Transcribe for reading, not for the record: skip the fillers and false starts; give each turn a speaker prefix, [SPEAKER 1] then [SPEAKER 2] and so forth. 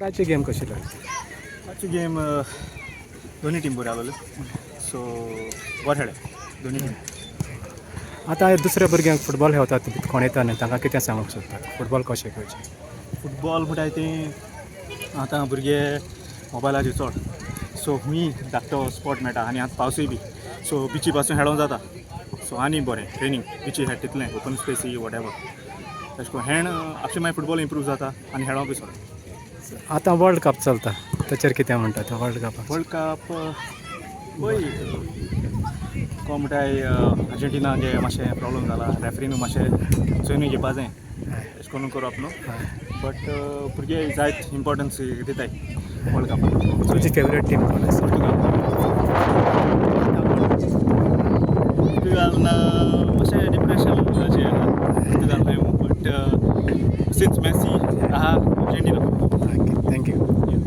[SPEAKER 1] आजची गेम कशी लागली?
[SPEAKER 2] आजची गेम दोन्ही टीम बऱ्यो आहलेल्यो सो बरें खेळ्ळे दोन्ही टीम.
[SPEAKER 1] आतां दुसऱ्या भुरग्यांक फुटबॉल खेळतात कोण येता न्ही तांकां कितें सांगूंक सोदतात फुटबॉल कशें खेळचें?
[SPEAKER 2] फुटबॉल म्हणटाय तें आतां भुरगे मोबायलाचेर चड सो मी धाकटो स्पॉट मेळटा आनी आतां पावसूय बी सो बिची पासून खेळोंक जाता सो आनी बरें ट्रेनींग बिची खेळ तितलें ओपन स्पेसी वॉटेवर तशें करून हेण आपशें मागीर फुटबॉल इम्प्रूव जाता आनी खेळोंक बी सोड.
[SPEAKER 1] आतां वर्ल्ड कप चलता ताचेर कितें म्हणटा तो वर्ल्ड कपाक?
[SPEAKER 2] वर्ल्ड कप पळय कोण म्हणटाय अर्जेंटिना जे मातशें प्रॉब्लम जाला रेफ्रीनूय मातशें चोयनूय घेवपा जाय अशें करून करप न्हू बट भुरगे जायत इम्पॉर्टन्स दिताय वर्ल्ड कपाक.
[SPEAKER 1] तुजी फेवरेट टीम कोण आसा?
[SPEAKER 2] पुर्तुगाल